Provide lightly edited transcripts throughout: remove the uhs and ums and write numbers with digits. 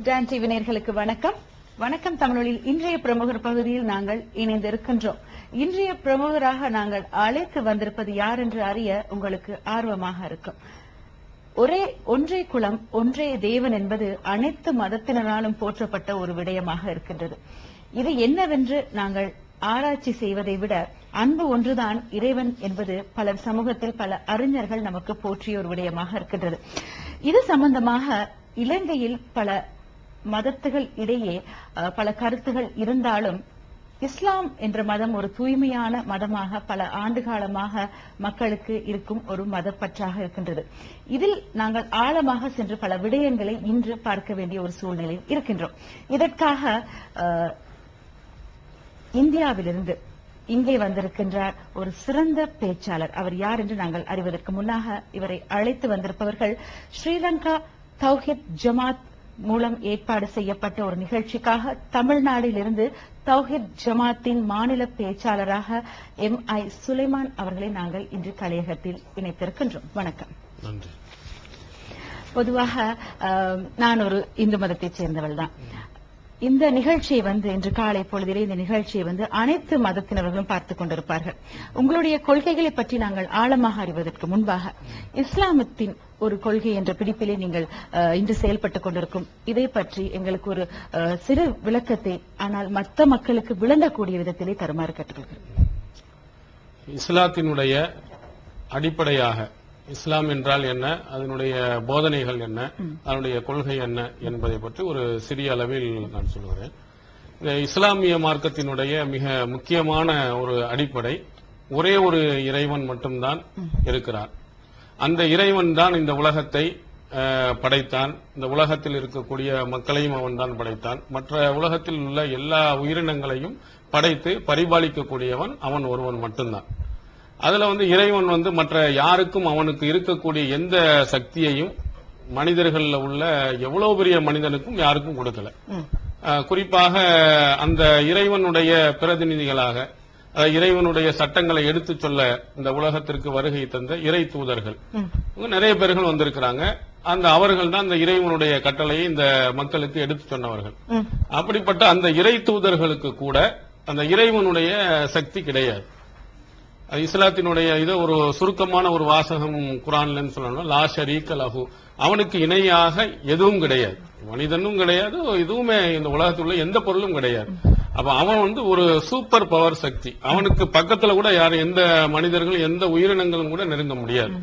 Grand TV நேயர்களுக்கு வணக்கம். வணக்கம் தமிழொலியில் இன்றைய பிரமுகர் பகுதியில் நாங்கள் இணைந்திருக்கின்றோம். இன்றைய பிரமுகராக நாங்கள் அழைத்து வந்திருப்பது யார் என்று அறிய உங்களுக்கு ஆர்வமாக இருக்கும். ஒன்றே குலம் ஒன்றே தேவன் என்பது அனைத்து மதத்தினராலும் போற்றப்பட்ட ஒரு விடயமாக இருக்கின்றது. இது என்னவென்று நாங்கள் ஆராய்ச்சி செய்வதை விட அன்பு ஒன்றுதான் இறைவன் என்பது பலர் சமூகத்தில் பல அறிஞர்கள் நமக்கு போற்றிய ஒரு விடயமாக இருக்கின்றது. இது சம்பந்தமாக இலங்கையில் பல மதத்துகள் இடையே பல கருத்துகள் இருந்தாலும் இஸ்லாம் என்ற மதம் ஒரு தூய்மையான மதமாக பல ஆண்டு காலமாக மக்களுக்கு இருக்கும் ஒரு மதப்பற்றாக இருக்கின்றது. இதில் நாங்கள் ஆழமாக சென்று பல விடயங்களை இன்று பார்க்க வேண்டிய ஒரு சூழ்நிலையில் இருக்கின்றோம். இதற்காக இந்தியாவிலிருந்து இங்கே வந்திருக்கின்றார் ஒரு சிறந்த பேச்சாளர். அவர் யார் என்று நாங்கள் அறிவதற்கு முன்னாக இவரை அழைத்து வந்திருப்பவர்கள் ஸ்ரீலங்கா தௌஹீத் ஜமாத் மூலம் ஏற்பாடு செய்யப்பட்ட ஒரு நிகழ்ச்சிக்காக தமிழ்நாட்டிலிருந்து தௌஹீத் ஜமாத்தின் மாநில பேச்சாளராக MI சுலைமான் அவர்களை நாங்கள் இன்று கலையகத்தில் இணைத்திருக்கின்றோம். வணக்கம். நன்றி. பொதுவாக நான் ஒரு இந்து மதத்தைச் சேர்ந்தவள் தான். இந்த நிகழ்ச்சியை இன்று காலை பொழுதிலே இந்த நிகழ்ச்சியை அனைத்து மதத்தினர்களும் பார்த்துக் கொண்டிருப்பார்கள். உங்களுடைய கொள்கைகளை பற்றி நாங்கள் ஆழமாக அறிவதற்கு முன்பாக இஸ்லாமத்தின் ஒரு கொள்கை என்ற பிடிப்பிலே நீங்கள் இன்று செயல்பட்டுக் கொண்டிருக்கும் இதை பற்றி எங்களுக்கு ஒரு சிறு விளக்கத்தை ஆனால் மற்ற மக்களுக்கு விளங்கக்கூடிய விதத்திலே தருமாறு கேட்டுக்கொள்கிறேன். இஸ்லாத்தினுடைய அடிப்படையாக இஸ்லாம் என்றால் என்ன, அதனுடைய போதனைகள் என்ன, அதனுடைய கொள்கை என்ன என்பதை பற்றி ஒரு சிறிய அளவில் நான் சொல்கிறேன். இந்த இஸ்லாமிய மார்க்கத்தினுடைய மிக முக்கியமான ஒரு அடிப்படை ஒரே ஒரு இறைவன் மட்டும்தான் இருக்கிறார். அந்த இறைவன் தான் இந்த உலகத்தை படைத்தான். இந்த உலகத்தில் இருக்கக்கூடிய மக்களையும் அவன் தான் படைத்தான். மற்ற உலகத்தில் உள்ள எல்லா உயிரினங்களையும் படைத்து பரிபாலிக்கக்கூடியவன் அவன் ஒருவன் மட்டும்தான். அதுல இறைவன் மற்ற யாருக்கும் அவனுக்கு இருக்கக்கூடிய எந்த சக்தியையும் மனிதர்கள்ல உள்ள எவ்வளவு பெரிய மனிதனுக்கும் யாருக்கும் கொடுக்கல. குறிப்பாக அந்த இறைவனுடைய பிரதிநிதிகளாக இறைவனுடைய சட்டங்களை எடுத்து சொல்ல இந்த உலகத்திற்கு வருகை தந்த இறை தூதர்கள் நிறைய பேர்கள் வந்திருக்கிறாங்க. அந்த அவர்கள் தான் இந்த இறைவனுடைய கட்டளையை இந்த மக்களுக்கு எடுத்து சொன்னவர்கள். அப்படிப்பட்ட அந்த இறை தூதர்களுக்கு கூட அந்த இறைவனுடைய சக்தி கிடையாது. இஸ்லாத்தினுடைய இது ஒரு சுருக்கமான ஒரு வாசகம் குர்ஆன்ல சொல்லணும். லா ஷரீக லஹு, அவனுக்கு இணையாக எதுவும் கிடையாது. மனிதனும் கிடையாது, எதுவுமே இந்த உலகத்தில் உள்ள எந்த பொருளும் கிடையாது. அப்ப அவன் ஒரு சூப்பர் பவர் சக்தி. அவனுக்கு பக்கத்துல கூட யாரும் எந்த மனிதர்களும் எந்த உயிரினங்களும் கூட நெருங்க முடியாது.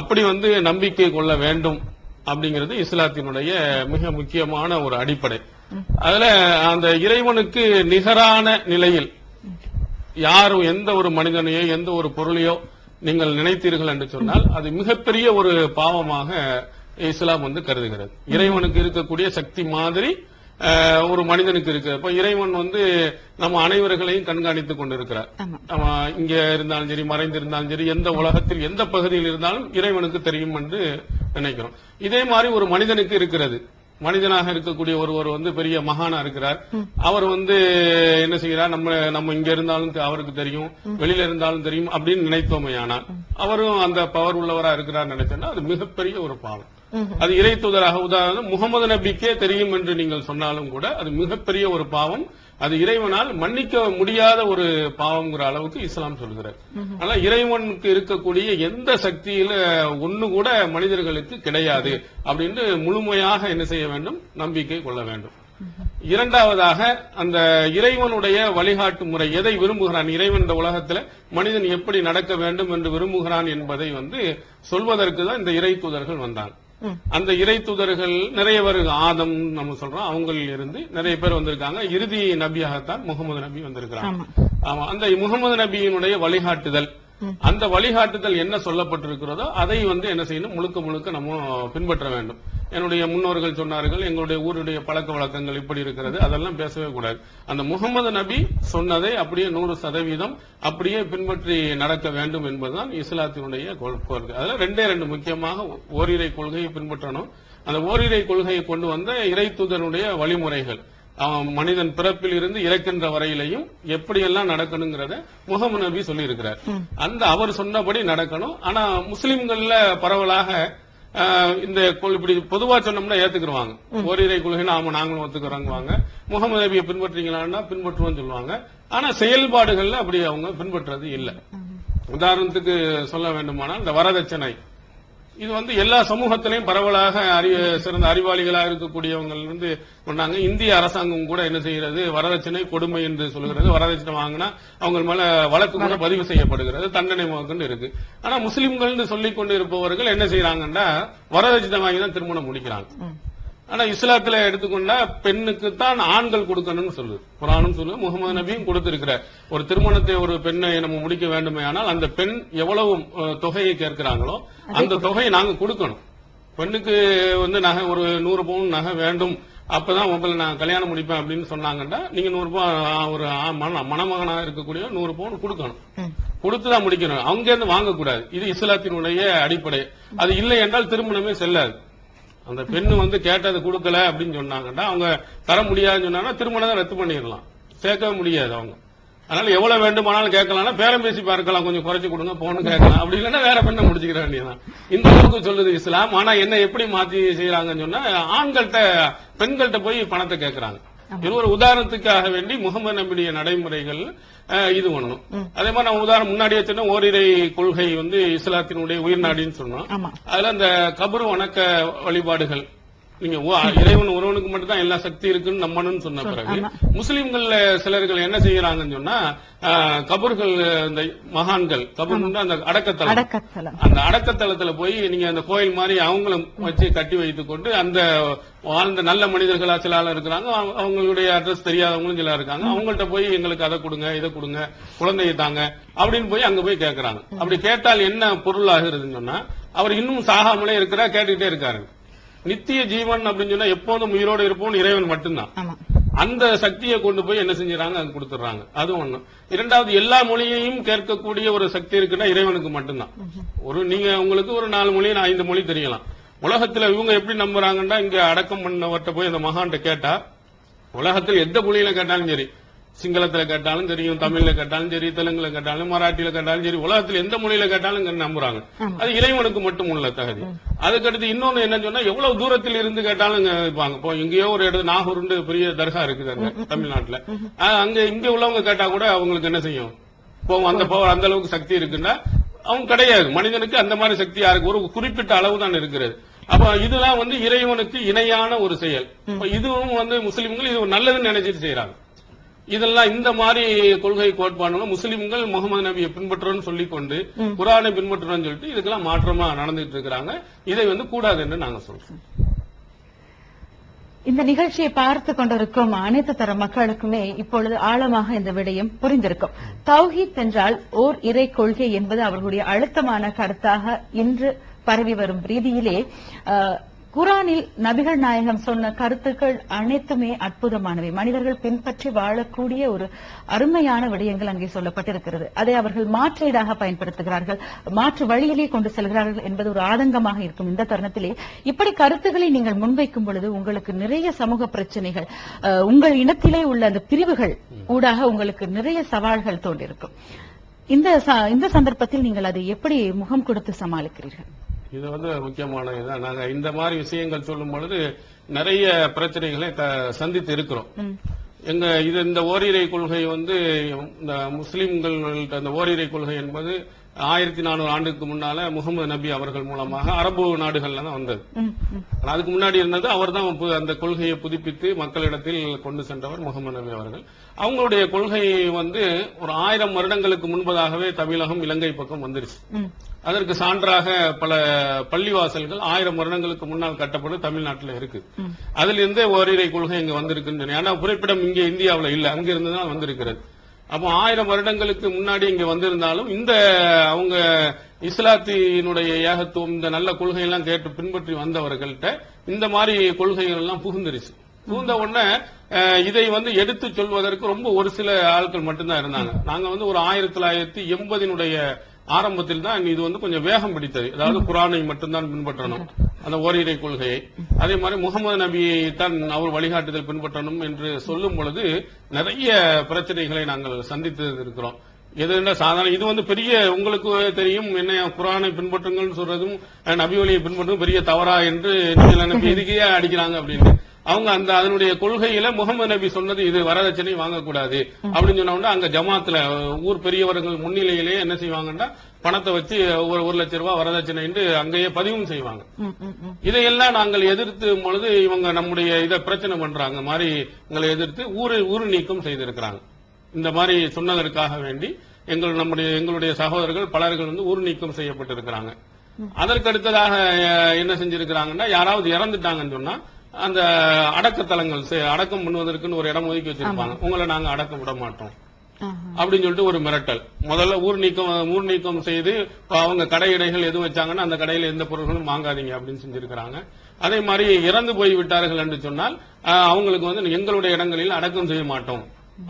அப்படி நம்பிக்கை கொள்ள வேண்டும் அப்படிங்கிறது இஸ்லாத்தினுடைய மிக முக்கியமான ஒரு அடிப்படை. அதுல அந்த இறைவனுக்கு நிகரான நிலையில் யாரும் எந்த ஒரு மனிதனையோ எந்த ஒரு பொருளையோ நீங்கள் நினைத்தீர்கள் என்று சொன்னால் அது மிகப்பெரிய ஒரு பாவமாக இஸ்லாம் கருதுகிறது. இறைவனுக்கு இருக்கக்கூடிய சக்தி மாதிரி ஒரு மனிதனுக்கு இருக்கு. இப்ப இறைவன் நம்ம அனைவர்களையும் கண்காணித்துக் கொண்டிருக்கிறார். நம்ம இங்க இருந்தாலும் சரி, மறைந்திருந்தாலும் சரி, எந்த உலகத்தில் எந்த பகுதியில் இருந்தாலும் இறைவனுக்கு தெரியும் என்று நினைக்கிறோம். இதே மாதிரி ஒரு மனிதனுக்கு இருக்கிறது. மனிதனாக இருக்கக்கூடிய ஒருவர் பெரிய மகானா இருக்கிறார். அவர் என்ன செய்கிறார், நம்ம இங்க இருந்தாலும் அவருக்கு தெரியும், வெளியில இருந்தாலும் தெரியும் அப்படின்னு நினைத்தோமையானால் அவரும் அந்த பவர் உள்ளவரா இருக்கிறார் நினைச்சோம்னா அது மிகப்பெரிய ஒரு பாவம். அது இறை தூதராக உதாரணம் முகமது நபிக்கே தெரியும் என்று நீங்கள் சொன்னாலும் கூட அது மிகப்பெரிய ஒரு பாவம். அது இறைவனால் மன்னிக்க முடியாத ஒரு பாவம்ங்கிற அளவுக்கு இஸ்லாம் சொல்கிறார். ஆனா இறைவனுக்கு இருக்கக்கூடிய எந்த சக்தியில ஒண்ணு கூட மனிதர்களுக்கு கிடையாது அப்படின்னு முழுமையாக என்ன செய்ய வேண்டும், நம்பிக்கை கொள்ள வேண்டும். இரண்டாவதாக அந்த இறைவனுடைய வழிகாட்டு முறை எதை விரும்புகிறான், இறைவன் இந்த உலகத்துல மனிதன் எப்படி நடக்க வேண்டும் என்று விரும்புகிறான் என்பதை சொல்வதற்கு தான் இந்த இறை தூதர்கள் வந்தாங்க. அந்த இறை தூதர்கள் நிறைய பேர், ஆதம் நம்ம சொல்றோம், அவங்களில் இருந்து நிறைய பேர் வந்திருக்காங்க. இறுதி நபியாகத்தான் முகமது நபி வந்திருக்கிறாங்க. ஆமா, அந்த முகமது நபியினுடைய வழிகாட்டுதல், அந்த வழிகாட்டுதல் என்ன சொல்லப்பட்டிருக்கிறதோ அதை என்ன செய்யணும், முழுக்க முழுக்க நம்ம பின்பற்ற வேண்டும். என்னுடைய முன்னோர்கள் சொன்னார்கள், எங்களுடைய ஊருடைய பழக்க வழக்கங்கள் இப்படி இருக்கிறது, அதெல்லாம் பேசவே கூடாது. அந்த முகமது நபி சொன்னதை அப்படியே 100% அப்படியே பின்பற்றி நடக்க வேண்டும் என்பதுதான் இஸ்லாத்தினுடைய கொள்கை. அதுல ரெண்டு முக்கியமாக ஓரிரை கொள்கையை பின்பற்றணும். அந்த ஓரிரை கொள்கையை கொண்டு வந்த இறை தூதனுடைய வழிமுறைகள், மனிதன் பிறப்பில் இருந்து இறக்கின்ற வரையிலையும் எப்படியெல்லாம் நடக்கணுங்கிறத முகமது நபி சொல்லி இருக்கிறார். அந்த அவர் சொன்னபடி நடக்கணும். ஆனா முஸ்லிம்கள்ல பரவலாக இந்த இப்படி பொதுவா சொன்னோம்னா ஏத்துக்குருவாங்க. ஓரிரை கொள்கைன்னு ஆமா நாங்களும் ஒத்துக்கிறோங்குவாங்க. முகமது நபியை பின்பற்றீங்களான்னா பின்பற்றுவோம்னு சொல்லுவாங்க. ஆனா செயல்பாடுகள்ல அப்படி அவங்க பின்பற்றது இல்ல. உதாரணத்துக்கு சொல்ல வேண்டுமானால் இந்த வரதட்சணை இது வந்து எல்லா சமூகத்திலையும் பரவலாக சிறந்த அறிவாளிகளா இருக்கக்கூடியவங்க இருந்து சொன்னாங்க. இந்திய அரசாங்கம் கூட என்ன செய்யறது, வரதட்சணை கொடுமை என்று சொல்லுகிறது. வரதட்சணை வாங்கினா அவங்க மேல வழக்கு கூட பதிவு செய்யப்படுகிறது, தண்டனை முதற்கொண்டு இருக்கு. ஆனா முஸ்லிம்கள் சொல்லிக் கொண்டு இருப்பவர்கள் என்ன செய்யறாங்கன்னா வரதட்சணை வாங்கி தான் திருமணம் முடிக்கிறாங்க. ஆனா இஸ்லாத்துல எடுத்துக்கொண்டா பெண்ணுக்கு தான் ஆண்கள் கொடுக்கணும்னு சொல்லுது, குர்ஆனும் சொல்லுது, முகமது நபியும் கொடுத்திருக்கிற ஒரு திருமணத்தை ஒரு பெண்ணை நம்ம முடிக்க வேண்டுமே ஆனால் அந்த பெண் எவ்வளவு தொகையை கேட்கிறாங்களோ அந்த தொகையை நாங்க கொடுக்கணும். பெண்ணுக்கு வந்து நகை ஒரு 100 பவுன் நகை வேண்டும், அப்பதான் உங்களை நான் கல்யாணம் முடிப்பேன் அப்படின்னு சொன்னாங்கன்னா நீங்க 100 பவுன் ஒரு மணமகனாக இருக்கக்கூடிய 100 பவுன் கொடுக்கணும், கொடுத்துதான் முடிக்கணும். அவங்க இருந்து வாங்கக்கூடாது. இது இஸ்லாத்தினுடைய அடிப்படை. அது இல்லை என்றால் திருமணமே செல்லாது. அந்த பெண்ணு வந்து கேட்டது கொடுக்கல அப்படின்னு சொன்னாங்கன்னா அவங்க தர முடியாதுன்னு சொன்னாங்கன்னா திருமணம் ரத்து பண்ணிடலாம், சேர்க்க முடியாது அவங்க. அதனால எவ்வளவு வேண்டுமானாலும் கேட்கலாம், பேரம் பேசி பார்க்கலாம், கொஞ்சம் குறைச்சு கொடுங்க போன்னு கேட்கலாம். அப்படி இல்லைன்னா வேற பெண்ணை முடிச்சுக்கிற வேண்டியதான். இந்த அளவுக்கு சொல்லுது இஸ்லாம். ஆனா என்ன எப்படி மாத்தி செய்யறாங்கன்னு சொன்னா ஆண்கள்கிட்ட பெண்கள்கிட்ட போய் பணத்தை கேட்கறாங்க. இது ஒரு உதாரணத்துக்காக வேண்டி முகமது நபியுடைய நடைமுறைகள் இது ஒண்ணும். அதே மாதிரி நான் உதாரணம் முன்னாடியே சொன்ன ஓரிரை கொள்கை வந்து இஸ்லாத்தினுடைய உயிர்நாடின்னு சொன்னோம். அதுல அந்த கபரு வணக்க வழிபாடுகள், நீங்க இறைவன் ஒருவனுக்கு மட்டும் தான் எல்லா சக்தி இருக்குன்னு நம்பணும்னு சொன்ன பிறகு முஸ்லிம்கள் சிலர்கள் என்ன செய்யறாங்கன்னு சொன்னா கபர்கள், இந்த மகான்கள் கபர் அந்த அடக்கத்தலம், அந்த அடக்கத்தலத்துல போய் நீங்க அந்த கோயில் மாதிரி அவங்களும் வச்சு கட்டி வைத்துக் கொண்டு அந்த வாழ்ந்த நல்ல மனிதர்களா சில ஆள் இருக்கிறாங்க, அவங்களுடைய அட்ரஸ் தெரியாதவங்களும் சில இருக்காங்க, அவங்கள்ட்ட போய் எங்களுக்கு அதை கொடுங்க இதை கொடுங்க குழந்தையை தாங்க அப்படின்னு போய் அங்க போய் கேட்கறாங்க. அப்படி கேட்டால் என்ன பொருள் ஆகுறதுன்னு சொன்னா அவர் இன்னும் சாகாமலே இருக்கிறா, கேட்டுக்கிட்டே இருக்காரு. நித்திய ஜீவன் அப்படின்னு சொன்னா எப்போதும் உயிரோடு இருப்போம் இறைவன் மட்டும்தான். அந்த சக்தியை கொண்டு போய் என்ன செஞ்சாங்க, அங்க கொடுத்துறாங்க. அது ஒண்ணு. இரண்டாவது, எல்லா மொழியையும் கேட்கக்கூடிய ஒரு சக்தி இருக்குன்னா இறைவனுக்கு மட்டும்தான். நீங்க உங்களுக்கு ஒரு 4 மொழி 5 மொழி தெரியலாம். உலகத்துல இவங்க எப்படி நம்புறாங்கன்னா இங்க அடக்கம் பண்ணவர்கிட்ட போய் அந்த மகான்கிட்ட கேட்டா உலகத்தில் எந்த மொழியில கேட்டாலும் சரி, சிங்களத்துல கேட்டாலும் தெரியும், தமிழ்ல கேட்டாலும் சரி, தெலுங்குல கேட்டாலும் மராட்டியில கேட்டாலும் சரி, உலகத்தில் எந்த மொழியில கேட்டாலும் நம்புறாங்க. அது இறைவனுக்கு மட்டும் உள்ள தகுதி. அதுக்கடுத்து இன்னொன்னு என்ன சொன்னா எவ்வளவு தூரத்தில் இருந்து கேட்டாலும் இருப்பாங்க. இப்போ இங்கேயோ ஒரு இடத்துல நாகூர்னு பெரிய தர்கா இருக்குது அங்க தமிழ்நாட்டுல, அங்க இங்க உள்ளவங்க கேட்டா கூட அவங்களுக்கு என்ன செய்யும், அந்த அளவுக்கு சக்தி இருக்குன்னா அவங்க கிடையாது. மனிதனுக்கு அந்த மாதிரி சக்தி யாருக்கு ஒரு குறிப்பிட்ட அளவு தான் இருக்கிறது. அப்ப இதெல்லாம் வந்து இறைவனுக்கு இணையான ஒரு செயல். இதுவும் வந்து முஸ்லிம்கள் இது நல்லதுன்னு நினைச்சிட்டு செய்யறாங்க. இதெல்லாம் இந்த மாதிரி கொள்கை கோட்பாடுகளும் முஸ்லிம்கள் முகமது நபியை பின்பற்றோம்னு சொல்லிக்கொண்டு குர்ஆனை பின்பற்றோம்னு சொல்லிட்டு இதுக்கெல்லாம் மாற்றமா நடந்துட்டு இருக்கிறாங்க. இதை வந்து கூடாது என்று நாங்க சொல்றோம். இந்த நிகழ்ச்சியை பார்த்து கொண்டிருக்கும் அனைத்து தர மக்களுக்குமே இப்பொழுது ஆழமாக இந்த விடயம் புரிந்திருக்கும். தௌஹீத் என்றால் ஓர் இறை கொள்கை என்பது அவர்களுடைய அழுத்தமான கருத்தாக இன்று பரவி வரும் ரீதியிலே குர்ஆனில் நபிகள் நாயகம் சொன்ன கருத்துக்கள் அனைத்துமே அற்புதமானவை. மனிதர்கள் பின்பற்றி வாழக்கூடிய ஒரு அருமையான விடயங்கள் அங்கே சொல்லப்பட்டிருக்கிறது. அதை அவர்கள் மாற்றீடாக பயன்படுத்துகிறார்கள், மாற்று வழியிலே கொண்டு செல்கிறார்கள் என்பது ஒரு ஆதங்கமாக இருக்கும். இந்த தருணத்திலே இப்படி கருத்துக்களை நீங்கள் முன்வைக்கும் பொழுது உங்களுக்கு நிறைய சமூக பிரச்சனைகள், உங்கள் இனத்திலே உள்ள அந்த பிரிவுகள் ஊடாக உங்களுக்கு நிறைய சவால்கள் தோன்றிருக்கும். இந்த சந்தர்ப்பத்தில் நீங்கள் அதை எப்படி முகம் கொடுத்து சமாளிக்கிறீர்கள்? இது வந்து முக்கியமான இதுதான். நாங்க இந்த மாதிரி விஷயங்கள் சொல்லும் பொழுது நிறைய பிரச்சனைகளை சந்தித்து இருக்கிறோம். இந்த ஓரிரை கொள்கை வந்து இந்த முஸ்லிம்கள் அந்த ஓரிரை கொள்கை என்பது 1400 ஆண்டுக்கு முன்னால முகமது நபி அவர்கள் மூலமாக அரபு நாடுகள்ல தான் வந்தது. அதுக்கு முன்னாடி இருந்தது அவர் தான் அந்த கொள்கையை புதுப்பித்து மக்களிடத்தில் கொண்டு சென்றவர் முகமது நபி அவர்கள். அவங்களுடைய கொள்கை வந்து ஒரு 1000 வருடங்களுக்கு முன்பதாகவே தமிழகம் இலங்கை பக்கம் வந்துருச்சு. அதற்கு சான்றாக பல பள்ளிவாசல்கள் 1000 வருடங்களுக்கு முன்னால் கட்டப்பட்டு தமிழ்நாட்டில் இருக்கு. அதுல இருந்தே ஓரிரை கொள்கை இங்க வந்திருக்குன்னு, ஏன்னா புறப்பிடம் இங்க இந்தியாவில் இல்ல, அங்க இருந்துதான் வந்திருக்கிறது. அப்போ 1000 வருடங்களுக்கு முன்னாடி இங்க வந்திருந்தாலும் இந்த அவங்க இஸ்லாத்தினுடைய ஏகத்துவம் இந்த நல்ல கொள்கையெல்லாம் கேட்டு பின்பற்றி வந்தவர்கள்ட்ட இந்த மாதிரி கொள்கைகள் எல்லாம் புகுந்துருச்சு. புகுந்த உடனே இதை வந்து எடுத்து சொல்வதற்கு ரொம்ப ஒரு சில ஆட்கள் மட்டும்தான் இருந்தாங்க. நாங்க வந்து ஒரு 1980 ஆரம்பத்தில் தான் இது வந்து கொஞ்சம் வேகம் பிடித்தது. அதாவது குர்ஆனை மட்டும்தான் பின்பற்றணும் அந்த ஓரிரை கொள்கையை, அதே மாதிரி முகமது நபியை தான் அவர் வழிகாட்டுதல் பின்பற்றணும் என்று சொல்லும் பொழுது நிறைய பிரச்சனைகளை நாங்கள் சந்தித்து இருக்கிறோம். எதுனா சாதாரண இது வந்து பெரிய உங்களுக்கு தெரியும் என்ன குர்ஆனை பின்பற்றுங்கள் சொல்றதும் நபி வழியை பின்பற்றும் பெரிய தவறா என்று நீங்கள் நபி எதுக்கே அடிக்கிறாங்க அப்படின்னு அவங்க அந்த அதனுடைய கொள்கையில முகமது நபி சொன்னது இது வரதட்சணை வாங்கக்கூடாது அப்படின்னு சொன்னா அங்க ஜமாத்துல ஊர் பெரியவர்கள் முன்னிலையிலேயே என்ன செய்வாங்கன்னா பணத்தை வச்சு ஒரு 1 லட்சம் ரூபாய் வரதட்சணை என்று அங்கேயே பதிவும் செய்வாங்க. இதையெல்லாம் நாங்கள் எதிர்த்து பொழுது இவங்க நம்முடைய இதை பிரச்சனை பண்றாங்க மாதிரி எங்களை எதிர்த்து ஊர் நீக்கம் செய்திருக்கிறாங்க. இந்த மாதிரி சொன்னதற்காக வேண்டி எங்களுடைய சகோதரர்கள் பலர்கள் வந்து ஊர் நீக்கம் செய்யப்பட்டிருக்கிறாங்க. அதற்கு அடுத்ததாக என்ன செஞ்சிருக்கிறாங்கன்னா யாராவது இறந்துட்டாங்கன்னு சொன்னா அந்த அடக்கத்தலங்கள் அடக்கம் பண்ணுவதற்குன்னு ஒரு இடம் ஒதுக்கி வச்சிருப்பாங்க. உங்களை நாங்க அடக்கம் விட மாட்டோம் அப்படின்னு சொல்லிட்டு ஒரு மிரட்டல். முதல்ல ஊர் நீக்கம் செய்து அவங்க கடையிடைகள் எதுவும் வச்சாங்கன்னா அந்த கடையில எந்த பொருட்களும் வாங்காதீங்க அப்படின்னு செஞ்சிருக்கிறாங்க. அதே மாதிரி இறந்து போய் விட்டார்கள் என்று சொன்னால் அவங்களுக்கு வந்து எங்களுடைய இடங்களில் அடக்கம் செய்ய மாட்டோம்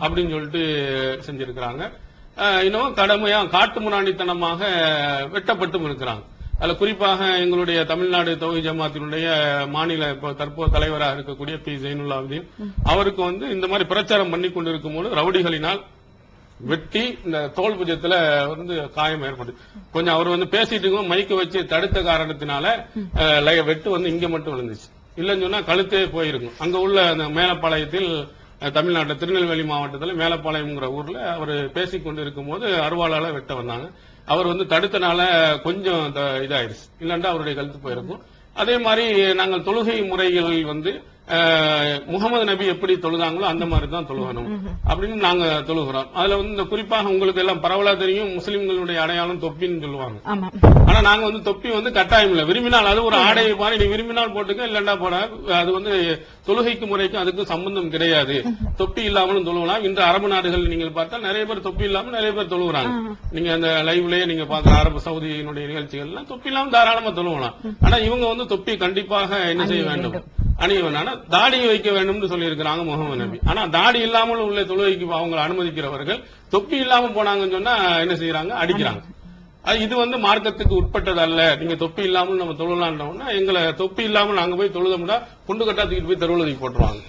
அப்படின்னு சொல்லிட்டு செஞ்சிருக்கிறாங்க. இன்னும் கடமையா காட்டு முராண்டித்தனமாக வெட்டப்பட்டும் இருக்கிறாங்க. அதுல குறிப்பாக எங்களுடைய தமிழ்நாடு தௌஹீத் ஜமாத்தினுடைய மாநில தற்போது தலைவராக இருக்கக்கூடிய பி ஜைனுல்லாப்தீன் அவருக்கு வந்து இந்த மாதிரி பிரச்சாரம் பண்ணி கொண்டிருக்கும் போது ரவுடிகளினால் வெட்டி இந்த தோல் புஜத்துல வந்து காயம் ஏற்பட்டு கொஞ்சம் அவர் வந்து பேசிட்டு இருக்கும் மைக்க வச்சு தடுத்த காரணத்தினால வெட்டு வந்து இங்க மட்டும் விழுந்துச்சு. இல்லைன்னு சொன்னா கழுத்தே போயிருக்கும். அங்க உள்ள அந்த மேலப்பாளையத்தில் தமிழ்நாட்டு திருநெல்வேலி மாவட்டத்தில் மேலப்பாளையம்ங்கிற ஊர்ல அவர் பேசிக் கொண்டு இருக்கும் போது அருவாளால வெட்ட வந்தாங்க. அவர் வந்து தடுத்தனால கொஞ்சம் இதாயிருச்சு. இல்லண்டா அவருடைய கழுத்து போயிருக்கும். அதே மாதிரி நாங்கள் தொழுகை முறைகளில் வந்து முகமது நபி எப்படி தொழுதாங்களோ அந்த மாதிரி தான் தொழுகணும் அப்படின்னு நாங்க தொழுகிறோம். அதுல வந்து இந்த குறிப்பாக உங்களுக்கு எல்லாம் பரவலா தெரியும் முஸ்லிம்களுடைய அடையாளம் தொப்பின்னு சொல்லுவாங்க. ஆனா நாங்க வந்து தொப்பி வந்து கட்டாயம் இல்லை. விரும்பினால் அது ஒரு ஆடையை மாதிரி நீ விரும்பினால் போட்டுக்க இல்லண்டா போட அது வந்து தொழுகைக்கு முறைக்கும் அதுக்கும் சம்பந்தம் கிடையாது. தொப்பி இல்லாமலும் தொழுவலாம். இன்று அரபு நாடுகள் நீங்கள் பார்த்தா நிறைய பேர் தொப்பி இல்லாம நிறைய பேர் தொழுகிறாங்க. நீங்க அந்த லைவ்லயே நீங்க பாக்குற அரபு சவுதியினுடைய நிகழ்ச்சிகள்லாம் தொப்பி இல்லாம தாராளமா தொழுவலாம். ஆனா இவங்க வந்து தொப்பி கண்டிப்பாக என்ன செய்ய வேண்டும் அணிய வேண்டாம். தாடியை வைக்க வேண்டும் சொல்லி இருக்கிறாங்க முகமது நபி. ஆனா தாடி இல்லாமல் உள்ள தொழுகைக்கு அவங்களை அனுமதிக்கிறவர்கள் தொப்பி இல்லாம போனாங்கன்னு சொன்னா என்ன செய்யறாங்க அடிக்கிறாங்க. இது வந்து மார்க்கத்துக்கு உட்பட்டது அல்ல. நீங்க தொப்பி இல்லாமல் நம்ம தொழுலாம்னா எங்களை தொப்பி இல்லாமல் நாங்க போய் தொழுதோம்னா குண்டு கட்டா தூக்கிட்டு போய் தெருவுலதுக்கு போட்டுருவாங்க.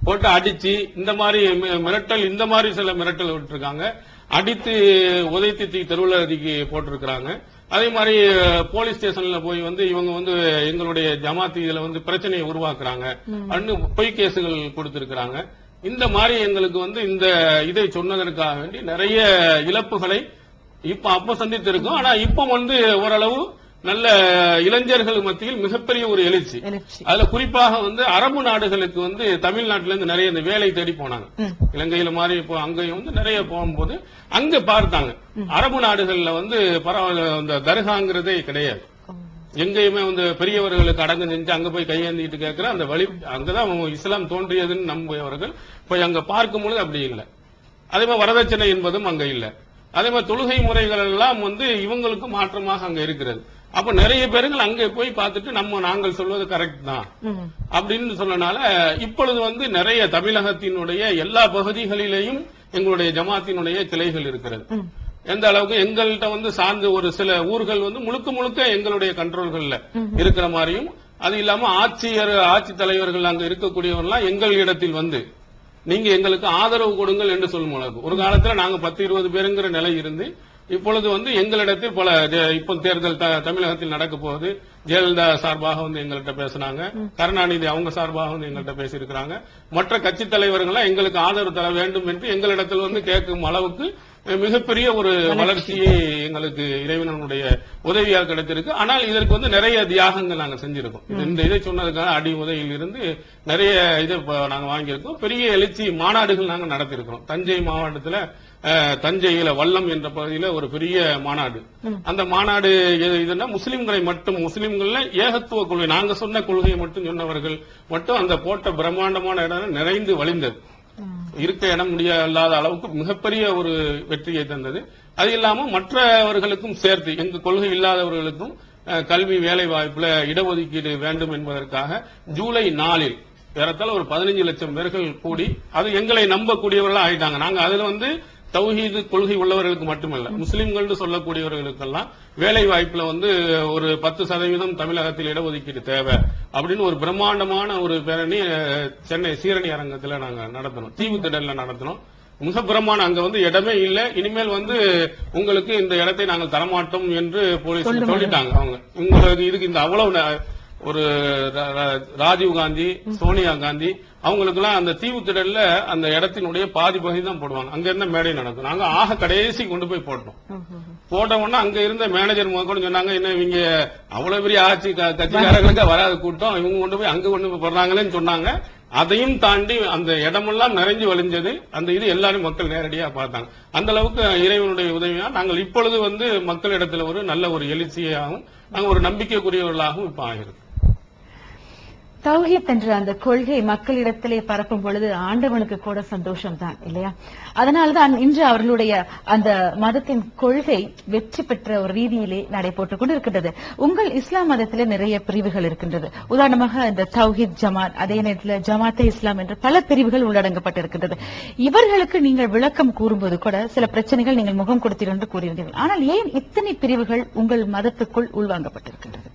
போட்டு அடிச்சு இந்த மாதிரி மிரட்டல் இந்த மாதிரி சில மிரட்டல் விட்டுருக்காங்க. அடித்து உதைத்து தெருவுலதிக்கு போட்டிருக்கிறாங்க. அதே மாதிரி போலீஸ் ஸ்டேஷன்ல போய் வந்து இவங்க வந்து எங்களுடைய ஜமாத்தி இதுல வந்து பிரச்சனையை உருவாக்குறாங்க அப்படின்னு பொய் கேசுகள் கொடுத்திருக்கிறாங்க. இந்த மாதிரி எங்களுக்கு வந்து இந்த இதை சொன்னதற்காக வேண்டி நிறைய இழப்புகளை அப்ப சந்தித்திருக்கோம். ஆனா இப்ப வந்து ஓரளவு நல்ல இளைஞர்கள் மத்தியில் மிகப்பெரிய ஒரு எழுச்சி. அதுல குறிப்பாக வந்து அரபு நாடுகளுக்கு வந்து தமிழ்நாட்டில இருந்து நிறைய இந்த வேலை தேடி போனாங்க. இலங்கையில மாதிரி இப்போ அங்கேயும் வந்து நிறைய போகும்போது அங்க பார்த்தாங்க அரபு நாடுகள்ல வந்து பரவாயில்ல இந்த தர்காங்கிறதே கிடையாது. எங்கேயுமே வந்து பெரியவர்களுக்கு அடங்கு செஞ்சு அங்க போய் கையேந்திட்டு கேட்கிற அந்த வழி அங்கதான் இஸ்லாம் தோன்றியதுன்னு நம்புபவர்கள் போய் அங்க பார்க்கும்போது அப்படி இல்லை. அதே மாதிரி வரதட்சணை என்பதும் அங்க இல்லை. அதே மாதிரி தொழுகை முறைகள் எல்லாம் வந்து இவங்களுக்கு மாற்றமாக அங்க இருக்கிறது. அப்ப நிறைய பேர்கள் அங்கே போய் பார்த்துட்டு நாங்கள் சொல்வது கரெக்ட் தான் அப்படின்னு சொன்னனால இப்பொழுது வந்து நிறைய தமிழகத்தினுடைய எல்லா பகுதிகளிலேயும் எங்களுடைய ஜமாத்தினுடைய கிளைகள் இருக்கிறது. எந்த அளவுக்கு எங்கள்கிட்ட வந்து சார்ந்து ஒரு சில ஊர்கள் வந்து முழுக்க எங்களுடைய கண்ட்ரோல்கள்ல இருக்கிற மாதிரியும் அது இல்லாம ஆட்சி தலைவர்கள் அங்க இருக்கக்கூடியவர்கள்லாம் எங்கள் இடத்தில் வந்து நீங்க எங்களுக்கு ஆதரவு கொடுங்கள் என்று சொல்லும் அளவுக்கு ஒரு காலத்துல நாங்க 10-20 பேருங்கிற நிலை இருந்து இப்பொழுது வந்து எங்களிடத்தில் பல இப்போ தேர்தல் தமிழகத்தில் நடக்க போகுது. ஜெயலலிதா சார்பாக வந்து எங்கள்கிட்ட பேசினாங்க. கருணாநிதி அவங்க சார்பாக வந்து எங்கள்கிட்ட பேசியிருக்கிறாங்க. மற்ற கட்சி தலைவர்கள்லாம் எங்களுக்கு ஆதரவு தர வேண்டும் என்று எங்களிடத்தில் வந்து கேட்கும் அளவுக்கு மிகப்பெரிய ஒரு வளர்ச்சியை எங்களுக்கு இறைவனுடைய உதவியால் கிடைத்திருக்கு. ஆனால் இதற்கு வந்து நிறைய தியாகங்கள் நாங்க செஞ்சிருக்கோம். இந்த இதை சொன்னதுக்காக அடி உதவியில் இருந்து நிறைய இதை நாங்க வாங்கியிருக்கோம். பெரிய எழுச்சி மாநாடுகள் நாங்க நடத்திருக்கிறோம். தஞ்சை மாவட்டத்தில் தஞ்சையில வல்லம் என்ற பகுதியில ஒரு பெரிய மாநாடு. அந்த மாநாடு இதுன்னா முஸ்லிம்கள்ல ஏகத்துவ கொள்கை நாங்க சொன்ன கொள்கையை மட்டும் சொன்னவர்கள் மட்டும் அந்த போட்ட பிரம்மாண்டமான இடம் நிறைந்து வழிந்தது. இருக்க இடம் முடியாத அளவுக்கு மிகப்பெரிய ஒரு வெற்றியை தந்தது. அது இல்லாம மற்றவர்களுக்கும் சேர்த்து எங்க கொள்கை இல்லாதவர்களுக்கும் கல்வி வேலை வாய்ப்புல இடஒதுக்கீடு வேண்டும் என்பதற்காக ஜூலை 4 ஏறத்தாழ ஒரு 15 லட்சம் பேர்கள் கூடி அது எங்களை நம்பக்கூடியவர்களா ஆயிட்டாங்க. நாங்க அதுல வந்து தௌஹீது கொள்கை உள்ளவர்களுக்கு மட்டுமல்ல முஸ்லிம்கள் சொல்லக்கூடியவர்களுக்கெல்லாம் வேலை வாய்ப்புல வந்து ஒரு 10% தமிழகத்தில் இடஒதுக்கீடு தேவை அப்படின்னு ஒரு பிரம்மாண்டமான ஒரு பேரணி சென்னை சீரணி அரங்கத்தில் நாங்க நடத்தினோம். தீவுத்திடல்ல நடத்தினோம். மிக பிரமாணம். அங்க வந்து இடமே இல்ல, இனிமேல் வந்து உங்களுக்கு இந்த இடத்தை நாங்கள் தரமாட்டோம் என்று போலீஸ் சொல்லிட்டாங்க. அவங்க உங்களுக்கு இதுக்கு இந்த அவ்வளவு ஒரு ராஜீவ் காந்தி, சோனியா காந்தி அவங்களுக்கு எல்லாம் அந்த தீவுத்திடல்ல அந்த இடத்தினுடைய பாதி பகுதி தான் போடுவாங்க. அங்க இருந்த மேடை நடக்கும். நாங்க ஆக கடைசி கொண்டு போய் போட்டோம். போட்டோம்னா அங்க இருந்த மேனேஜர் முதற்கொண்டு சொன்னாங்க, என்ன இவங்க அவ்வளவு பெரிய ஆட்சி கட்சிக்காரங்களுக்கு வராத கூட்டம், இவங்க கொண்டு போய் அங்க கொண்டு போய் போடுறாங்களேன்னு சொன்னாங்க. அதையும் தாண்டி அந்த இடமெல்லாம் நிறைஞ்சு வழிஞ்சது. அந்த இது எல்லாரும் மக்கள் நேரடியா பார்த்தாங்க. அந்த அளவுக்கு இறைவனுடைய உதவியா நாங்கள் இப்பொழுது வந்து மக்களிடத்துல ஒரு நல்ல ஒரு எழுச்சியாகவும் நாங்க ஒரு நம்பிக்கைக்குரியவர்களாகவும் இப்ப ஆகிறது. தௌஹீத் என்ற அந்த கொள்கை மக்களிடத்திலே பரப்பும் பொழுது ஆண்டவனுக்கு கூட சந்தோஷம் தான் இல்லையா? அதனால்தான் இன்று அவர்களுடைய அந்த மதத்தின் கொள்கை வெற்றி பெற்ற ஒரு ரீதியிலே நடைபெற்றுக் கொண்டிருக்கின்றது. உங்கள் இஸ்லாம் மதத்திலே நிறைய பிரிவுகள் இருக்கின்றது. உதாரணமாக இந்த தௌஹீத் ஜமாத், அதே நேரத்தில் ஜமாத்தே இஸ்லாம் என்று பல பிரிவுகள் உள்ளடங்கப்பட்டிருக்கின்றது. இவர்களுக்கு நீங்கள் விளக்கம் கூறும்போது கூட சில பிரச்சனைகள் நீங்கள் முகம் கொடுத்தீர்கள் என்று கூறியிருந்தீர்கள். ஆனால் ஏன் இத்தனை பிரிவுகள் உங்கள் மதத்துக்குள் உள்வாங்கப்பட்டிருக்கின்றது?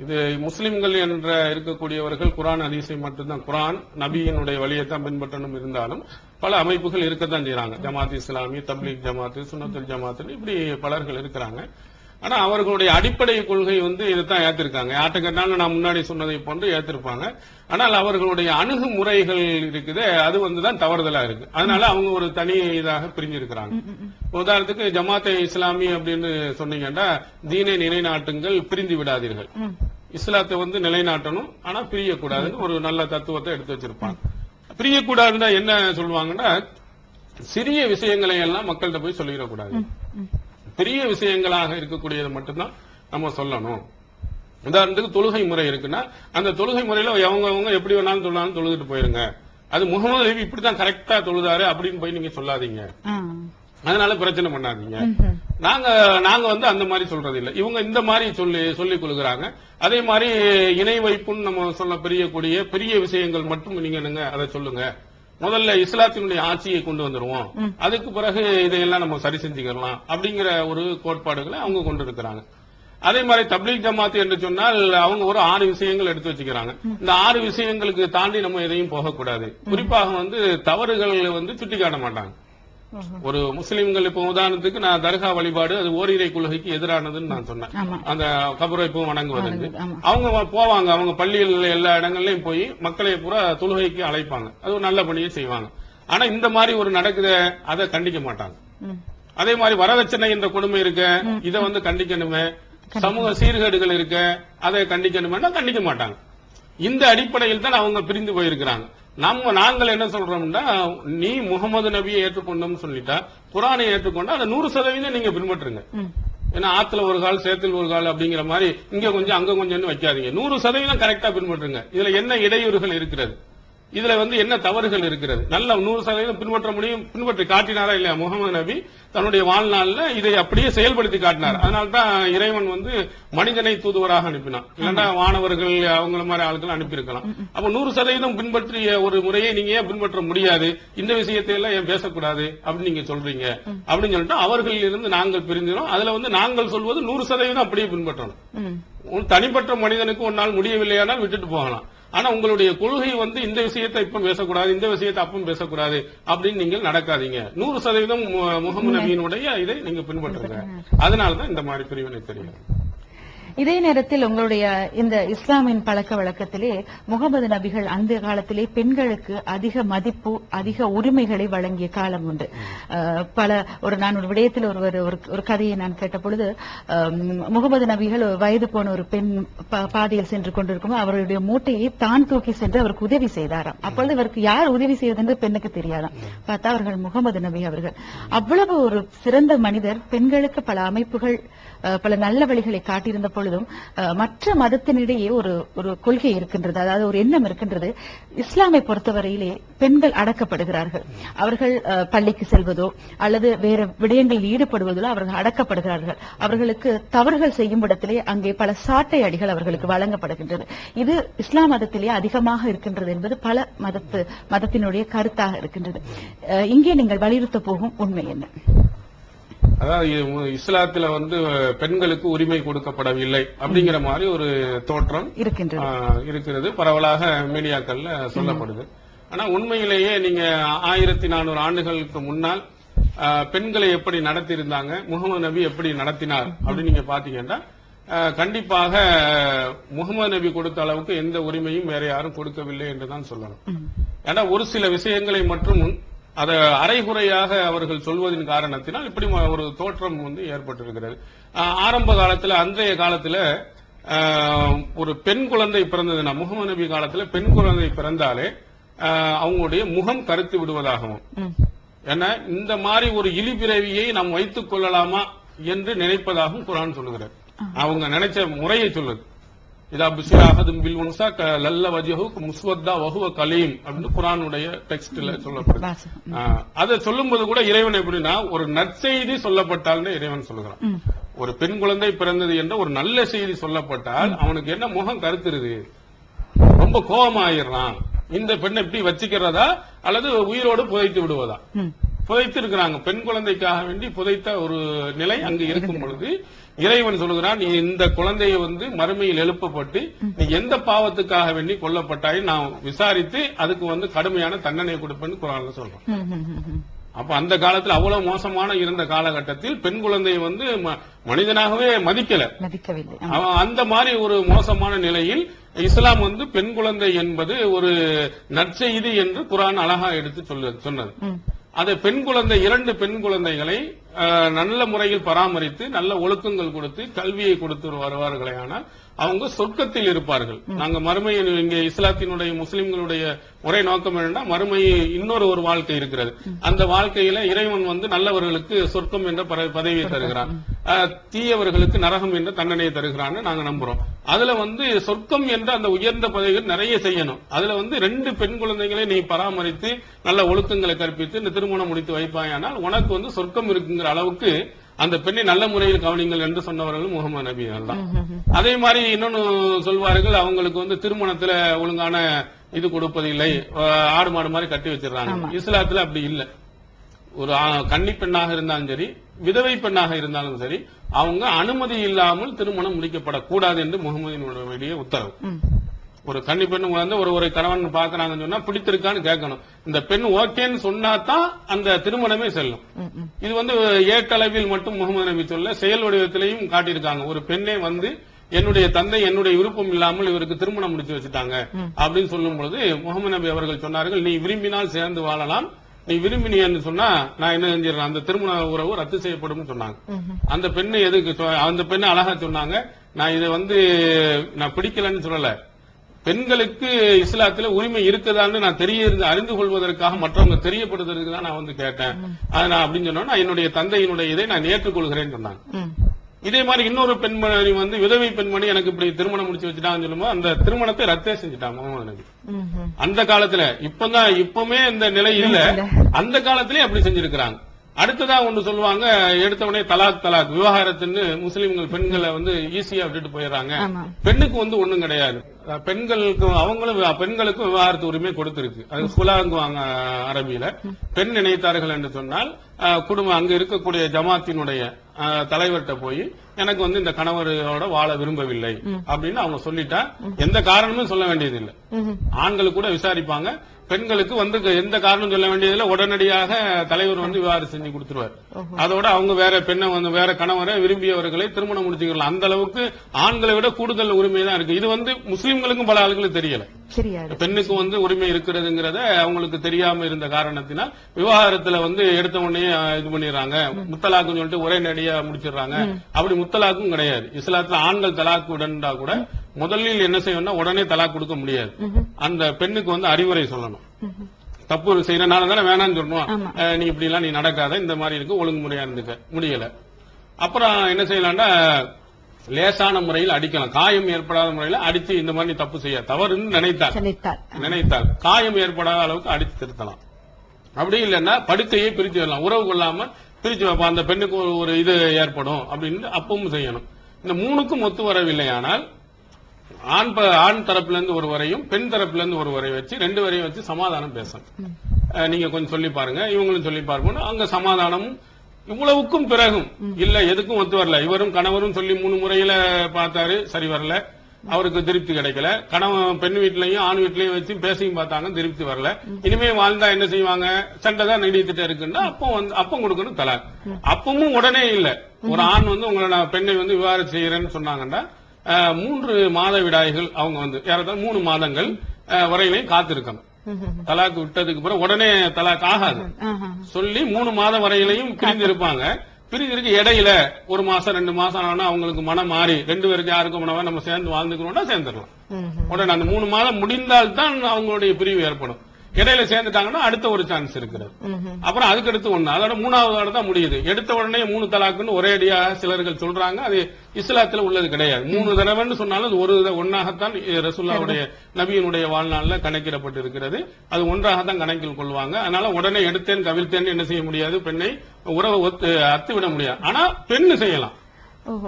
இது முஸ்லிம்கள் என்ற இருக்கக்கூடியவர்கள் குர்ஆன் ஹதீஸை மட்டும்தான், குர்ஆன் நபியினுடைய வழியை தான் பின்பற்றணும் இருந்தாலும் பல அமைப்புகள் இருக்கத்தான் செய்யறாங்க. ஜமாத் இஸ்லாமி, தப்லீக் ஜமாத், சுன்னத்துல் ஜமாத், இப்படி பலர்கள் இருக்கிறாங்க. ஆனா அவர்களுடைய அடிப்படை கொள்கை வந்து இதைத்தான் ஏத்திருக்காங்க. யார்கிட்ட கேட்டாலும் நான் முன்னாடி சொன்னதை போன்று ஏத்திருப்பாங்க. ஆனால் அவர்களுடைய அணுகுமுறைகள் இருக்குது, அது வந்துதான் தவறுதலா இருக்கு. அதனால அவங்க ஒரு தனி இதாக பிரிஞ்சிருக்கிறாங்க. உதாரணத்துக்கு ஜமாத்தே இஸ்லாமி அப்படின்னு சொன்னீங்கன்னா, தீனை நிலைநாட்டுங்கள், பிரிந்து விடாதீர்கள். இஸ்லாத்தை வந்து நிலைநாட்டணும், ஆனா பிரியக்கூடாதுன்னு ஒரு நல்ல தத்துவத்தை எடுத்து வச்சிருப்பாங்க. பிரியக்கூடாதுன்னா என்ன சொல்லுவாங்கன்னா, சிறிய விஷயங்களை எல்லாம் மக்கள்கிட்ட போய் சொல்லிடக்கூடாது. பெரிய விஷயங்களாக இருக்கக்கூடியது மட்டும்தான் நம்ம சொல்லணும். உதாரணத்துக்கு தொழுகை முறை இருக்குன்னா, அந்த தொழுகை முறையில அவங்க எப்படி வேணாலும் சொன்னாலும் தொழுதுட்டு போயிருங்க. அது முகமது நபி இப்படித்தான் கரெக்டா தொழுதாரு அப்படின்னு போய் நீங்க சொல்லாதீங்க. அதனால பிரச்சனை பண்ணாதீங்க. நாங்க வந்து அந்த மாதிரி சொல்றது இல்ல. இவங்க இந்த மாதிரி சொல்லிக் கொள்கிறாங்க. அதே மாதிரி இணை வைப்புன்னு நம்ம சொல்ல பெரியக்கூடிய பெரிய விஷயங்கள் மட்டும் நீங்க அதை சொல்லுங்க. முதல்ல இஸ்லாத்தினுடைய ஆட்சியை கொண்டு வந்துருவோம், அதுக்கு பிறகு இதையெல்லாம் நம்ம சரி செஞ்சுக்கலாம் அப்படிங்கிற ஒரு கோட்பாடுகளை அவங்க கொண்டு இருக்கிறாங்க. அதே மாதிரி தப்லீக் ஜமாத் என்று சொன்னால் அவங்க ஒரு 6 விஷயங்கள் எடுத்து வச்சுக்கிறாங்க. இந்த 6 விஷயங்களுக்கு தாண்டி நம்ம எதையும் போகக்கூடாது. குறிப்பாக வந்து தவறுகள் வந்து சுட்டி காட்ட மாட்டாங்க. ஒரு முஸ்லிம்கள் இப்ப உதாரணத்துக்கு நான் தர்கா வழிபாடு அது ஓரிரை கொள்கைக்கு எதிரானதுன்னு நான் சொன்னேன். அந்த கபரை இப்போ வணங்குவது அவங்க போவாங்க, அவங்க பள்ளியில் எல்லா இடங்கள்லயும் போய் மக்களை பூரா தொழுகைக்கு அழைப்பாங்க, அது ஒரு நல்ல பணியை செய்வாங்க. ஆனா இந்த மாதிரி ஒரு நடக்குத அதை கண்டிக்க மாட்டாங்க. அதே மாதிரி வரதட்சணை என்ற கொடுமை இருக்க, இதை வந்து கண்டிக்கணுமே, சமூக சீர்கேடுகள் இருக்க, அதை கண்டிக்கணுமே, கண்டிக்க மாட்டாங்க. இந்த அடிப்படையில் தான் அவங்க பிரிந்து போயிருக்கிறாங்க. நாங்கள் என்ன சொல்றோம்னா, நீ முகமது நபியை ஏற்றுக்கொண்டோம்னு சொல்லிட்டா, குர்ஆனை ஏற்றுக்கொண்டா அதை 100% நீங்க பின்பற்றுங்க. ஏன்னா ஆத்துல ஒரு கால் சேத்தில் ஒரு கால் அப்படிங்கிற மாதிரி இங்க கொஞ்சம் அங்க கொஞ்சம்னு வைக்காதீங்க. 100% கரெக்டா பின்பற்றுங்க. இதுல என்ன இடையூறுகள் இருக்கிறது, இதுல வந்து என்ன தவறுகள் இருக்கிறது, நல்ல 100% பின்பற்ற முடியும். பின்பற்றி காட்டினாரா இல்லையா முகமது நபி தன்னுடைய வாழ்நாள்ல இதை அப்படியே செயல்படுத்தி காட்டினார். அதனால்தான் இறைவன் வந்து மனிதனை தூதுவராக அனுப்பினான். இல்லைன்னா வானவர்கள் அவங்கள மாதிரி ஆட்கள் அனுப்பியிருக்கலாம். அப்ப 100% பின்பற்றிய ஒரு முறையை நீங்க ஏன் பின்பற்ற முடியாது, இந்த விஷயத்தை எல்லாம் ஏன் பேசக்கூடாது அப்படின்னு நீங்க சொல்றீங்க அப்படின்னு சொல்லிட்டு அவர்களில் இருந்து நாங்கள் பிரிஞ்சிடும். அதுல வந்து நாங்கள் சொல்வது 100% அப்படியே பின்பற்றணும். தனிப்பட்ட மனிதனுக்கு ஒரு நாள் முடியவில்லையானால் விட்டுட்டு போகலாம். ஆனா உங்களுடைய கொள்கை வந்து இந்த விஷயத்தை இப்ப பேசக்கூடாது, இந்த விஷயத்தை அப்பவும் பேசக்கூடாது அப்படின்னு நீங்கள் நடக்காதீங்க. 100% முகமது நபியினுடைய இதை நீங்க பின்பற்றுங்க. அதனாலதான் இந்த மாதிரி பிரிவினை தெரியும். இதே நேரத்தில் உங்களுடைய இந்த இஸ்லாமின் பழக்க வழக்கத்திலே முகமது நபிகள் அந்த காலத்திலே பெண்களுக்கு அதிக மதிப்பு, அதிக உரிமைகளை வழங்கிய காலம் உண்டு. நான் ஒரு விடயத்தில் ஒரு கதையை நான் கேட்ட பொழுது, முகமது நபிகள் வயது போன ஒரு பெண் பாதையில் சென்று கொண்டிருக்கும் அவருடைய மூட்டையை தான் தூக்கி சென்று அவருக்கு உதவி செய்தாராம். அப்பொழுது இவருக்கு யார் உதவி செய்வதென்று பெண்ணுக்கு தெரியாதாம். பார்த்தா அவர்கள் முகமது நபி அவர்கள். அவ்வளவு ஒரு சிறந்த மனிதர். பெண்களுக்கு பல அமைப்புகள், பல நல்ல வழிகளை காட்டியிருந்த பொழுதும் மற்ற மதத்தினிடையே ஒரு கொள்கை இருக்கின்றது, அதாவது ஒரு எண்ணம் இருக்கின்றது. இஸ்லாமை பொறுத்தவரையிலே பெண்கள் அடக்கப்படுகிறார்கள். அவர்கள் பள்ளிக்கு செல்வதோ அல்லது வேற விடயங்களில் ஈடுபடுவதோ அவர்கள் அடக்கப்படுகிறார்கள். அவர்களுக்கு தவறுகள் செய்யும் இடத்திலே அங்கே பல சாட்டை அடிகள் அவர்களுக்கு வழங்கப்படுகின்றது. இது இஸ்லாம் மதத்திலே அதிகமாக இருக்கின்றது என்பது பல மதத்தினுடைய கருத்தாக இருக்கின்றது. இங்கே நீங்கள் வலியுறுத்த போகும் உண்மை என்ன? அதாவது இஸ்லாத்துல வந்து பெண்களுக்கு உரிமை கொடுக்கப்படவில்லை அப்படிங்கிற மாதிரி ஒரு தோற்றம் இருக்கிறது, பரவலாக மீடியாக்கள்ல சொல்லப்படுது. ஆனா உண்மையிலேயே நீங்க 1400 ஆண்டுகளுக்கு முன்னால் பெண்களை எப்படி நடத்தியிருந்தாங்க, முகமது நபி எப்படி நடத்தினார் அப்படின்னு நீங்க பாத்தீங்கன்னா கண்டிப்பாக முகமது நபி கொடுத்த அளவுக்கு எந்த உரிமையும் வேற யாரும் கொடுக்கவில்லை என்றுதான் சொல்லணும். ஏன்னா ஒரு சில விஷயங்களை மற்றும் அதை அரைகுறையாக அவர்கள் சொல்வதன் காரணத்தினால் இப்படி ஒரு தோற்றம் ஏற்பட்டிருக்கிறது. ஆரம்ப காலத்துல, அன்றைய காலத்துல ஒரு பெண் குழந்தை பிறந்ததுன்னா, முகமது நபி காலத்துல பெண் குழந்தை பிறந்தாலே அவங்களுடைய முகம் கருத்து விடுவதாகவும், ஏன்னா இந்த மாதிரி ஒரு இழிபிறவியை நாம் வைத்துக் கொள்ளலாமா என்று நினைப்பதாகவும் குர்ஆன் சொல்லுகிறது. அவங்க நினைச்ச முறையை சொல்லுது. இதா பிஸ்ராஹதும் பில் உன்சா லல்ல வஜஹு முஸ்வத்தா வஹுவ கலீம் அப்படின்னு குர்ஆனுடைய டெக்ஸ்ட்ல சொல்லப்படுது. அதை சொல்லும்போது கூட இறைவன் எப்படின்னா ஒரு நற்செய்தி சொல்லப்பட்டால்னு இறைவன் சொல்லுகிறான். ஒரு பெண் குழந்தை பிறந்தது என்ற ஒரு நல்ல செய்தி சொல்லப்பட்டால் அவனுக்கு என்ன முகம் கருத்துருது, ரொம்ப கோபமாயிடுறான். இந்த பெண்ணை எப்படி வச்சுக்கிறதா அல்லது உயிரோடு புதைத்து விடுவதா? புதைத்து இருக்கிறாங்க. பெண் குழந்தைக்காக வேண்டி புதைத்த ஒரு நிலை அங்கு இருக்கும் பொழுது இறைவன் சொல்லுகிறான், நீ இந்த குழந்தையை மறுமையில் எழுப்பப்பட்டு நீ எந்த பாவத்துக்காக வேண்டி கொல்லப்பட்டாய் நான் விசாரித்து அதுக்கு கடுமையான தண்டனை கொடுப்பேன்னு குர்ஆன்ல சொல்றோம். அப்ப அந்த காலத்துல அவ்வளவு மோசமான இருந்த காலகட்டத்தில் பெண் குழந்தையை மனிதனாகவே மதிக்கவில்லை. அந்த மாதிரி ஒரு மோசமான நிலையில் இஸ்லாம் பெண் குழந்தை என்பது ஒரு நற்செய்தி என்று குர்ஆன் அழகா எடுத்து சொன்னது. அதை பெண் குழந்தை, 2 பெண் குழந்தைகளை நல்ல முறையில் பராமரித்து நல்ல ஒழுக்கங்கள் கொடுத்து கல்வியை கொடுத்து வருவார்களே ஆனால் அவங்க சொர்க்கத்தில் இருப்பார்கள். நாங்க மறுமையில் இங்கே இஸ்லாத்தினுடைய முஸ்லிம்களுடைய ஒரே நோக்கம் என்னன்னா மறுமையை இன்னொரு ஒரு வாழ்க்கை இருக்கிறது. அந்த வாழ்க்கையில இறைவன் நல்லவர்களுக்கு சொர்க்கம் என்ற பதவியை தருகிறான், தீயவர்களுக்கு நரகம் என்ற தண்டனையை தருகிறான்னு நாங்க நம்புறோம். அதுல சொர்க்கம் என்ற அந்த உயர்ந்த பதவிகள் நிறைய செய்யணும். அதுல 2 பெண் குழந்தைகளை நீ பராமரித்து நல்ல ஒழுக்கங்களை கற்பித்து இந்த திருமணம் முடித்து வைப்பாயானால் உனக்கு சொர்க்கம் இருக்குங்கிற அளவுக்கு அந்த பெண்ணை நல்ல முறையில் கவனிங்கள் என்று சொன்னவர்கள் முகமது நபிகள் தான். அதே மாதிரி இன்னொன்னு சொல்வார்கள், அவங்களுக்கு திருமணத்துல ஒழுங்கான இது கொடுப்பதில்லை, ஆடு மாடு மாதிரி கட்டி வச்சிடறாங்க. இஸ்லாத்துல அப்படி இல்லை. ஒரு கன்னி பெண்ணாக இருந்தாலும் சரி, விதவை பெண்ணாக இருந்தாலும் சரி, அவங்க அனுமதி இல்லாமல் திருமணம் முடிக்கப்படக்கூடாது என்று முகமதினுடைய உத்தரவு. ஒரு கன்னி பெண்ணு ஒரு கணவன் பாக்குறாங்கன்னு சொன்னா பிடித்திருக்கான்னு கேட்கணும். இந்த பெண் ஓகேன்னு சொன்னாதான் அந்த திருமணமே செல்லும். இது ஏட்டளவில் மட்டும் முகமது நபி சொல்ல, செயல் வடிவத்திலையும் காட்டியிருக்காங்க. ஒரு பெண்ணே என்னுடைய தந்தை என்னுடைய விருப்பம் இல்லாமல் இவருக்கு திருமணம் முடிச்சு வச்சுட்டாங்க அப்படின்னு சொல்லும் பொழுது முகமது நபி அவர்கள் சொன்னார்கள், நீ விரும்பினால் சேர்ந்து வாழலாம், நீ விரும்பினு சொன்னா நான் என்ன செஞ்சிடறேன், அந்த திருமண உறவு ரத்து செய்யப்படும் சொன்னாங்க. அந்த பெண்ணு எதுக்கு, அந்த பெண்ணு அழகா சொன்னாங்க, நான் இதை நான் பிடிக்கலன்னு சொல்லல, பெண்களுக்கு இஸ்லாத்துல உரிமை இருக்குதான்னு நான் அறிந்து கொள்வதற்காக மற்றவங்க தெரியப்படுவதற்கு தான் நான் கேட்டேன். அதை நான் அப்படின்னு சொன்னா என்னுடைய தந்தையினுடைய இதை நான் ஏற்றுக்கொள்கிறேன்னு சொன்னாங்க. இதே மாதிரி இன்னொரு பெண்மணி விதவை பெண்மணி எனக்கு இப்படி திருமணம் முடிச்சு வச்சுட்டாங்கன்னு சொல்லும்போது அந்த திருமணத்தை ரத்தே செஞ்சுட்டாங்க முகமது நபி. அந்த காலத்துல இப்பவுமே இந்த நிலை இல்ல, அந்த காலத்திலே அப்படி செஞ்சிருக்கிறாங்க. அடுத்ததா ஒன்று சொல்லுவாங்க, எடுத்தவனே தலாக் விவாகரத்துன்னு முஸ்லிம்கள் பெண்களை ஈஸியா விட்டுட்டு போயிடுறாங்க. பெண்ணுக்கு ஒண்ணும் கிடையாது. பெண்களுக்கும் விவாகரத்து உரிமை கொடுத்திருக்கு. அது குலாங்குவாங்க அரபியில. பெண் நினைத்தார்கள் என்று சொன்னால் குடும்பம் அங்க இருக்கக்கூடிய ஜமாத்தினுடைய தலைவர்கிட்ட போய் எனக்கு இந்த கணவரோட வாழ விரும்பவில்லை அப்படின்னு அவங்க சொல்லிட்டா எந்த காரணமும் சொல்ல வேண்டியதில்லை. ஆண்கள் கூட விசாரிப்பாங்க, பெண்களுக்கு எந்த காரணம் சொல்ல வேண்டியதில்லை, உடனடியாக தலைவர் விவாகரத்து செஞ்சு கொடுத்துருவார். அதோட அவங்க வேற பெண்ணை வேற கணவரை விரும்பியவர்களை திருமணம் முடிச்சுக்கலாம். அந்த அளவுக்கு ஆண்களை விட கூடுதல் உரிமை தான் இருக்கு. இது முஸ்லிம்களுக்கும் பல ஆளுகளுக்கு தெரியல. பெண்ணுக்கு உரிமை இருக்கிறதுங்கிறத அவங்களுக்கு தெரியாம இருந்த காரணத்தினால் விவாகரத்துல எடுத்த உடனே இது பண்ணிடுறாங்க, முத்தலாக்குன்னு சொல்லிட்டு ஒரே நடியா முடிச்சிடுறாங்க. அப்படி முத்தலாக்கும் கிடையாது. இஸ்லாத்துல ஆண்கள் தலாக்கு உடன்டா கூட முதலில் என்ன செய்யணும்னா உடனே தலாக் கொடுக்க முடியாது. அந்த பெண்ணுக்கு அறிவுரை சொல்லணும். தப்பு செய்யறதுனால தானே வேணாம்னு சொல்லணும், நீ இப்படி எல்லாம் நீ நடக்காத, இந்த மாதிரி இருக்கு, ஒழுங்குமுறையா இருந்துக்க முடியல. அப்புறம் என்ன செய்யலாம்னா லேசான முறையில் அடிக்கலாம், காயம் ஏற்படாத முறையில் அடிச்சு இந்த மாதிரி தப்பு செய்ய தவறுன்னு நினைத்தால் காயம் ஏற்படாத அளவுக்கு அடித்து திருத்தலாம். அப்படி இல்லைன்னா படுக்கையை பிரித்து வரலாம், உறவு கொள்ளாம பிரிச்சு வைப்போம், அந்த பெண்ணுக்கு ஒரு இது ஏற்படும் அப்படின்னு அப்பவும் செய்யணும். இந்த 3க்கும் ஒத்து வரவில்லையானால் ஆண் தரப்புல இருந்து ஒருவரையும் பெண் தரப்புல இருந்து ஒருவரை வச்சு 2 வரையும் வச்சு சமாதானம் பேசணும். நீங்க கொஞ்சம் சொல்லி பாருங்க, இவங்களும் சொல்லி பாருங்க. அங்க சமாதானமும் இவ்வளவுக்கும் பிறகும் இல்ல, எதுக்கும் ஒத்து வரல, இவரும் கணவரும் சொல்லி 3 முறையில பார்த்தாரு, சரி வரல, அவருக்கு திருப்தி கிடைக்கல. கணவன் பெண் வீட்லயும் ஆண் வீட்லயும் வச்சு பேசியும் பார்த்தாங்க, திருப்தி வரல. இனிமே வாழ்ந்தா என்ன செய்வாங்க, சண்டை தான் நீடித்துட்டு இருக்குன்னா அப்பம் கொடுக்கணும் தலாக். அப்பமும் உடனே இல்ல. ஒரு ஆண் வந்து உங்களை நான் பெண்ணை வந்து விவாகரத்து செய்யறேன்னு சொன்னாங்கன்னா 3 மாதவிடாய்கள் அவங்க வந்து யாராவது 3 மாதங்கள் வரையிலையும் காத்திருக்கணும். தலாக்கு விட்டதுக்கு பிறகு உடனே தலாக் ஆகாது. சொல்லி 3 மாதம் வரையிலையும் பிரிந்து இருப்பாங்க. பிரிஞ்சிருக்கு இடையில 1 மாசம் 2 மாசம் ஆனா அவங்களுக்கு மனம் மாறி 2 பேருக்கு யாருக்கும் மனவா நம்ம சேர்ந்து வாழ்ந்துக்கணும்னா சேர்ந்துடலாம். உடனே அந்த 3 மாதம் முடிந்தால் தான் அவங்களுடைய பிரிவு ஏற்படும். இடையில சேர்ந்துட்டாங்கன்னா அடுத்த ஒரு சான்ஸ் இருக்கிறது. அப்புறம் அதுக்கு அடுத்து 1, அதோட 3வது தான் முடியுது. எடுத்த உடனே 3 தலாக்குன்னு ஒரே அடியா சிலர்கள் சொல்றாங்க. அது இஸ்லாத்துல உள்ளது கிடையாது. 3 தடவைன்னு சொன்னாலும் அது ஒன்னாகத்தான் ரசூலுல்லாஹ்வுடைய நபியினுடைய வாழ்நாள்ல கணக்கிடப்பட்டு இருக்கிறது. அது ஒன்றாகத்தான் கணக்கில் கொள்வாங்க. அதனால உடனே எடுத்தேன் கவிழ்த்தேன் என்ன செய்ய முடியாது, பெண்ணை உறவை அத்து விட முடியாது. ஆனா பெண்ணு செய்யலாம்.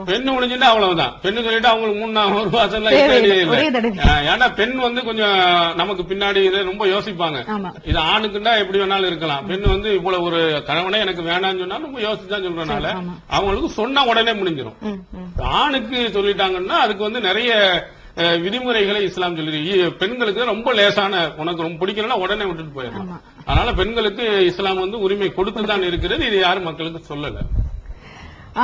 பெண்ணு முடிஞ்சுட்டா அவ்வளவுதான். பெண்ணு சொல்லிட்டு அவங்களுக்கு 3 மாசம் ஏன்னா பெண் வந்து கொஞ்சம் நமக்கு பின்னாடி ரொம்ப யோசிப்பாங்க. இது ஆணுக்குன்னா எப்படி வேணாலும் இருக்கலாம். பெண் வந்து இவ்வளவு ஒரு கணவனே எனக்கு வேணாம்னு சொன்னா ரொம்ப யோசிச்சுதான் சொல்றதுனால அவங்களுக்கு சொன்னா உடனே முடிஞ்சிடும். ஆணுக்கு சொல்லிட்டாங்கன்னா அதுக்கு வந்து நிறைய விதிமுறைகளை இஸ்லாம் சொல்லி, பெண்களுக்கு ரொம்ப லேசான, உனக்கு ரொம்ப பிடிக்கலன்னா உடனே விட்டுட்டு போயிடலாம். அதனால பெண்களுக்கு இஸ்லாம் வந்து உரிமை கொடுத்துதான் இருக்கிறது. இது யாரும் மக்களுக்கு சொல்லல.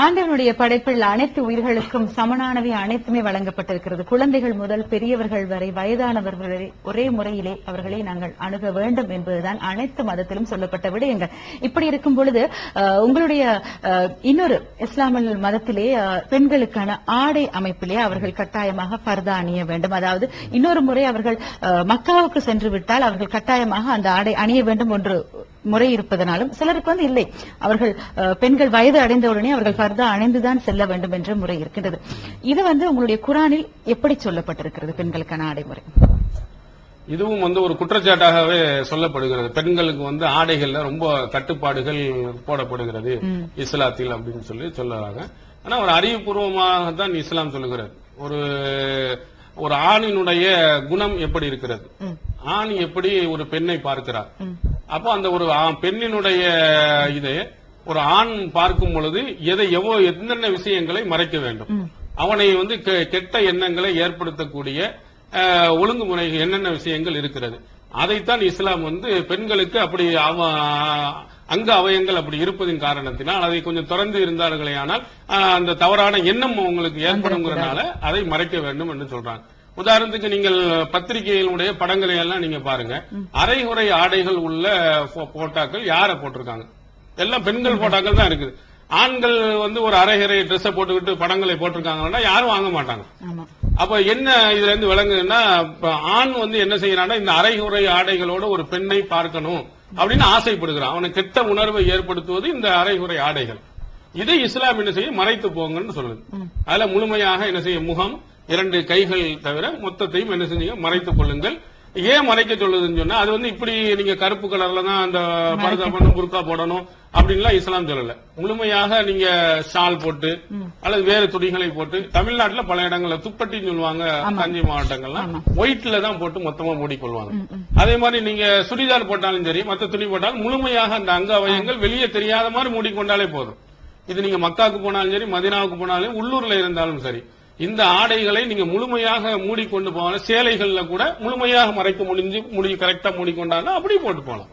ஆண்டவனுடைய படைப்பில் அனைத்து உயிர்களுக்கும் சமனானவை அனைத்துமே வழங்கப்பட்டிருக்கிறது. குழந்தைகள் முதல் பெரியவர்கள் வரை வயதானவர்கள் வரை ஒரே முறையிலே அவர்களை நாங்கள் அணுக வேண்டும் என்பதுதான் அனைத்து மதத்திலும் சொல்லப்பட்ட விடயங்கள். இப்படி இருக்கும் பொழுது உங்களுடைய இன்னொரு இஸ்லாமில் மதத்திலே பெண்களுக்கான ஆடை அமைப்பிலே அவர்கள் கட்டாயமாக பர்தா அணிய வேண்டும். அதாவது இன்னொரு முறை அவர்கள் மக்காவுக்கு சென்று விட்டால் அவர்கள் கட்டாயமாக அந்த ஆடை அணிய வேண்டும் என்று முறை இருப்பதனாலும் சிலருக்கு வந்து இல்லை, அவர்கள் பெண்கள் வயது அடைந்தவுடனே அவர்கள் பர்தா அணிந்துதான் செல்ல வேண்டும் என்ற முறை இருக்கின்றது. இது வந்து உங்களுடைய குர்ஆனில் எப்படி சொல்லப்பட்டிருக்கிறது பெண்களுக்கான ஆடை முறை? இதுவும் வந்து ஒரு குற்றச்சாட்டாகவே சொல்லப்படுகிறது. பெண்களுக்கு வந்து ஆடைகள்ல ரொம்ப கட்டுப்பாடுகள் போடப்படுகிறது இஸ்லாத்தில் அப்படின்னு சொல்லுறாங்க. ஆனா ஒரு அறிவுபூர்வமாக தான் இஸ்லாம் சொல்லுகிறது. ஒரு ஆணினுடைய குணம் எப்படி இருக்கிறது, ஆண் எப்படி ஒரு பெண்ணை பார்க்கிறார். அப்போ அந்த ஒரு பெண்ணினுடைய இதை ஒரு ஆண் பார்க்கும் பொழுது என்னென்ன விஷயங்களை மறைக்க வேண்டும், அவனை வந்து கெட்ட எண்ணங்களை ஏற்படுத்தக்கூடிய ஒழுங்குமுறை என்னென்ன விஷயங்கள் இருக்கிறது, அதைத்தான் இஸ்லாம் வந்து பெண்களுக்கு அப்படி அங்க அவயங்கள் அப்படி இருப்பதின் காரணத்தினால் அதை கொஞ்சம் திறந்து இருந்தார்களே ஆனால் அந்த தவறான எண்ணம் உங்களுக்கு ஏற்படுங்கிறதுனால அதை மறைக்க வேண்டும் என்று சொல்றாங்க. உதாரணத்துக்கு நீங்கள் பத்திரிகைகளுடைய படங்களை எல்லாம் நீங்க பாருங்க, அரைகுறை ஆடைகள் உள்ள போட்டாக்கள் யார போட்டிருக்காங்க, எல்லாம் பெண்கள் போட்டாக்கள் தான் இருக்குது. ஆண்கள் வந்து ஒரு அரைகுறை ட்ரெஸ் போட்டுக்கிட்டு படங்களை போட்டிருக்காங்கன்னா யாரும் வாங்க மாட்டாங்க. அப்ப என்ன இதுல இருந்து விளங்குதுன்னா, ஆண் வந்து என்ன செய்யறான்னா இந்த அரைகுறை ஆடைகளோட ஒரு பெண்ணை பார்க்கணும் அப்படின்னு ஆசைப்படுகிறான். அவனுக்கு கெட்ட உணர்வை ஏற்படுத்துவது இந்த அரைகுறை ஆடைகள். இதை இஸ்லாம் என்ன செய்ய மறைத்து போங்கன்னு சொல்லுது. அதுல முழுமையாக என்ன செய்ய, முகம் 2 கைகள் தவிர மொத்தத்தையும் என்ன செஞ்சீங்க மறைத்துக் கொள்ளுங்கள். ஏன் மறைக்க சொல்லுதுன்னு சொன்னா, அது வந்து இப்படி நீங்க கருப்பு கலர்ல தான் அந்த பர்தா பண்ணணும், புர்கா போடணும் அப்படின்லாம் இஸ்லாம் சொல்லல. முழுமையாக நீங்க ஷால் போட்டு அல்லது வேறு துணிகளை போட்டு, தமிழ்நாட்டுல பல இடங்கள்ல துப்பட்டின்னு சொல்லுவாங்க, தஞ்சை மாவட்டங்கள்லாம் ஒயிட்ல தான் போட்டு மொத்தமா மூடிக்கொள்வாங்க. அதே மாதிரி நீங்க சுடிதார் போட்டாலும் சரி, மற்ற துணி போட்டாலும் முழுமையாக அந்த அங்க அவயங்கள் வெளியே தெரியாத மாதிரி மூடிக்கொண்டாலே போதும். இது நீங்க மக்காவுக்கு போனாலும் சரி, மதீனாவுக்கு போனாலும், உள்ளூர்ல இருந்தாலும் சரி, இந்த ஆடைகளை நீங்க முழுமையாக மூடிக்கொண்டு போவாங்க. சேலைகள்ல கூட முழுமையாக மறைக்க கரெக்டா மூடிக்கொண்டாலும் அப்படி போட்டு போகலாம்.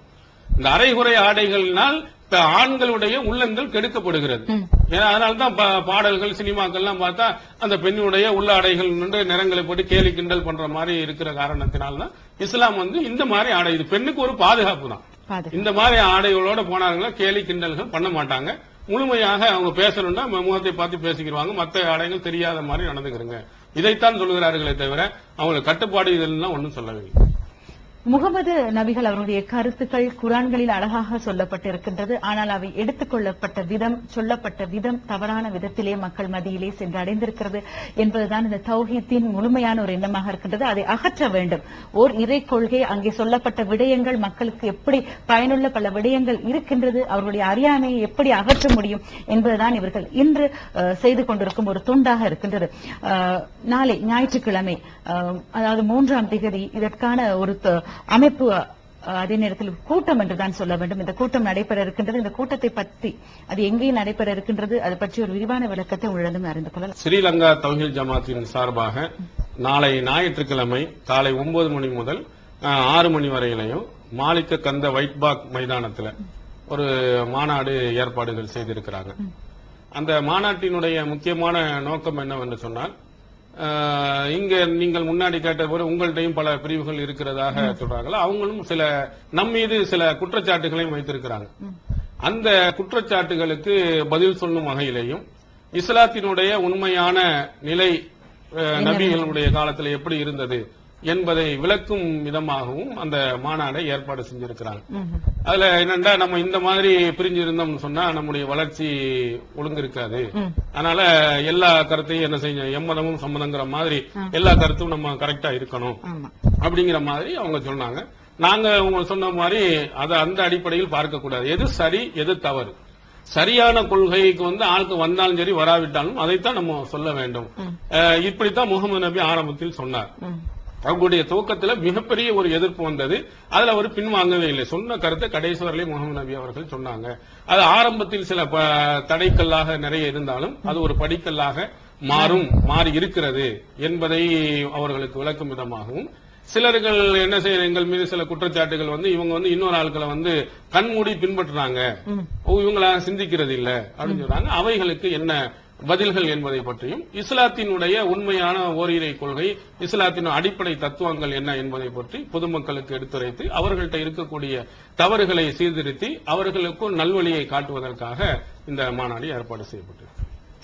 இந்த அரைகுறை ஆடைகள்னால் ஆண்களுடைய உள்ளங்கள் கெடுக்கப்படுகிறது. ஏன்னா அதனால்தான் பாடல்கள் சினிமாக்கள்லாம் பார்த்தா அந்த பெண்ணுடைய உள்ள ஆடைகள் நிறங்களை போட்டு கேலி கிண்டல் பண்ற மாதிரி இருக்கிற காரணத்தினால்தான் இஸ்லாம் வந்து இந்த மாதிரி ஆடை, இது பெண்ணுக்கு ஒரு பாதுகாப்பு தான். இந்த மாதிரி ஆடைகளோட போனாங்கன்னா கேலி கிண்டல்கள் பண்ண மாட்டாங்க. முழுமையாக அவங்க பேசணும்னா முகத்தை பார்த்து பேசிக்கிறாங்க, மற்ற ஆடைகள் தெரியாத மாதிரி நடந்துக்கிறங்க. இதைத்தான் சொல்லுகிறார்களே தவிர அவங்களுக்கு கட்டுப்பாடு இதெல்லாம் ஒன்றும் சொல்லவில்லை. முகமது நபிகள் அவருடைய கருத்துக்கள் குர்ஆன்களில் அழகாக சொல்லப்பட்டிருக்கின்றது. ஆனால் அவை எடுத்துக் கொள்ளப்பட்ட விதம், சொல்லப்பட்ட விதம் தவறான விதத்திலே மக்கள் மத்தியிலே சென்று அடைந்திருக்கிறது என்பதுதான் இந்த தௌஹீத்தின் முழுமையான ஒரு எண்ணமாக இருக்கின்றது. அதை அகற்ற வேண்டும். ஓர் இறை கொள்கை, அங்கே சொல்லப்பட்ட விடயங்கள் மக்களுக்கு எப்படி பயனுள்ள பல விடயங்கள் இருக்கின்றது, அவர்களுடைய அறியாமையை எப்படி அகற்ற முடியும் என்பதுதான் இவர்கள் இன்று செய்து கொண்டிருக்கும் ஒரு துண்டாக இருக்கின்றது. நாளை ஞாயிற்றுக்கிழமை, அதாவது 3ஆம் திகதி இதற்கான ஒரு அமைப்பு அதே நேரத்தில் கூட்டம் என்றுதான் சொல்ல வேண்டும். இந்த கூட்டம் நடைபெற இருக்கின்றது. இந்த கூட்டத்தை பற்றி அது எங்கே நடைபெற இருக்கின்றது, அது பற்றி ஒரு விரிவான விளக்கத்தை உங்களிடம் அறிந்து கொள்ளலாம். ஸ்ரீலங்கா தௌஹீத் ஜமாத்தின் சார்பாக நாளை ஞாயிற்றுக்கிழமை காலை 9 மணி முதல் 6 மணி வரையிலையும் மாலிக்க கந்த வைட்பாக் மைதானத்தில் ஒரு மாநாடு ஏற்பாடுகள் செய்திருக்கிறாங்க. அந்த மாநாட்டினுடைய முக்கியமான நோக்கம் என்னவென்று சொன்னால், இங்க நீங்கள் முன்னாடி கேட்ட போது உங்கள்கிட்டையும் பல பிரிவுகள் இருக்கிறதாக சொல்றாங்க. அவங்களும் நம் மீது சில குற்றச்சாட்டுகளையும் வைத்திருக்கிறாங்க. அந்த குற்றச்சாட்டுகளுக்கு பதில் சொல்லும் வகையிலேயும் இஸ்லாத்தினுடைய உண்மையான நிலை நபிகளுடைய காலத்தில் எப்படி இருந்தது என்பதை விளக்கும் விதமாகவும் அந்த மாநாடை ஏற்பாடு செஞ்சிருக்கிறாங்க. அதுல என்னண்டா, நம்ம இந்த மாதிரி பிரிஞ்சு இருந்தோம்னு சொன்னா நம்முடைய வளர்ச்சி ஒழுங்கு இருக்காது. அதனால எல்லா கருத்தையும் என்ன செய்ய, எம்மதமும் சம்மதங்கிற மாதிரி எல்லா கருத்தும் நம்ம கரெக்டா இருக்கணும் அப்படிங்கிற மாதிரி அவங்க சொன்னாங்க. நாங்க அவங்க சொன்ன மாதிரி அதை அந்த அடிப்படையில் பார்க்க கூடாது. எது சரி எது தவறு, சரியான கொள்கைக்கு ஆளுக்கு வந்தாலும் சரி வராவிட்டாலும் அதைத்தான் நம்ம சொல்ல வேண்டும். இப்படித்தான் முகமது நபி ஆரம்பத்தில் சொன்னார். அவங்களுடைய துவக்கத்துல மிகப்பெரிய ஒரு எதிர்ப்பு வந்தது. அதுல அவர் பின்வாங்கவே இல்லை. சொன்ன கருத்தை கடைசி வரையிலே முகமது நபி அவர்கள் சொன்னாங்க. அது ஆரம்பத்தில் சில தடைக்கல்லாக நிறைய இருந்தாலும் அது ஒரு படிக்கல்லாக மாறி இருக்கிறது என்பதை அவர்களுக்கு விளக்கும் விதமாகவும், சிலர்கள் என்ன செய்ய எங்கள் மீது சில குற்றச்சாட்டுகள் இவங்க இன்னொரு ஆட்களை கண்மூடி பின்பற்றுறாங்க, இவங்கள சிந்திக்கிறது இல்ல அப்படின்னு சொல்றாங்க. அவைகளுக்கு என்ன பதில்கள் என்பதை பற்றியும், இஸ்லாத்தினுடைய உண்மையான ஓரிரை கொள்கை, இஸ்லாத்தின் அடிப்படை தத்துவங்கள் என்ன என்பதை பற்றி பொதுமக்களுக்கு எடுத்துரைத்து அவர்கள்ட்ட இருக்கக்கூடிய தவறுகளை சீர்திருத்தி அவர்களுக்கு நல்வழியை காட்டுவதற்காக இந்த மாநாடு ஏற்பாடு செய்யப்பட்டது.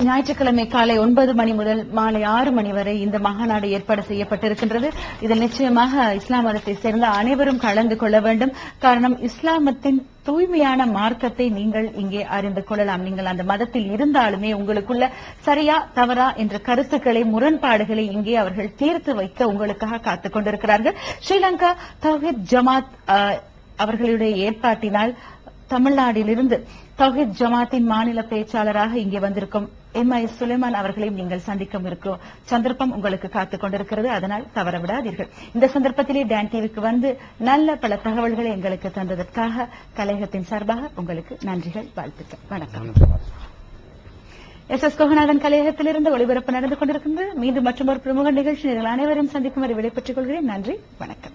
ஞாயிற்றுக்கிழமை காலை 9 மணி முதல் மாலை 6 மணி வரை இந்த மகாநாடு ஏற்பாடு செய்யப்பட்டிருக்கின்றது. இதில் நிச்சயமாக இஸ்லாம் மதத்தை சேர்ந்த அனைவரும் கலந்து கொள்ள வேண்டும். காரணம், இஸ்லாமத்தின் தூய்மையான மார்க்கத்தை நீங்கள் இங்கே அறிந்து கொள்ளலாம். நீங்கள் அந்த மதத்தில் இருந்தாலுமே உங்களுக்குள்ள சரியா தவறா என்ற கருத்துக்களை, முரண்பாடுகளை இங்கே அவர்கள் தீர்த்து வைக்க உங்களுக்காக காத்துக் கொண்டிருக்கிறார்கள். ஸ்ரீலங்கா தௌஹீத் ஜமாத் அவர்களுடைய ஏற்பாட்டினால் தமிழ்நாட்டிலிருந்து தௌஹீத் ஜமாத்தின் மாநில பேச்சாளராக இங்கே வந்திருக்கும் MI சுலைமான் அவர்களையும் நீங்கள் சந்திக்கும் இருக்கும் சந்தர்ப்பம் உங்களுக்கு காத்துக் கொண்டிருக்கிறது. அதனால் தவறவிடாதீர்கள். இந்த சந்தர்ப்பத்திலே டான் டிவிக்கு நல்ல பல தகவல்களை எங்களுக்கு தந்ததற்காக கலையகத்தின் சார்பாக உங்களுக்கு நன்றிகள், வாழ்த்துக்கள். வணக்கம். SS கோகநாதன் கலையகத்திலிருந்து ஒளிபரப்பு நடந்து கொண்டிருக்கின்றது. மீண்டும் மற்றொரு பிரமுக நிகழ்ச்சி அனைவரையும் சந்திக்கும் வரை விடைபெற்றுக் கொள்கிறேன். நன்றி, வணக்கம்.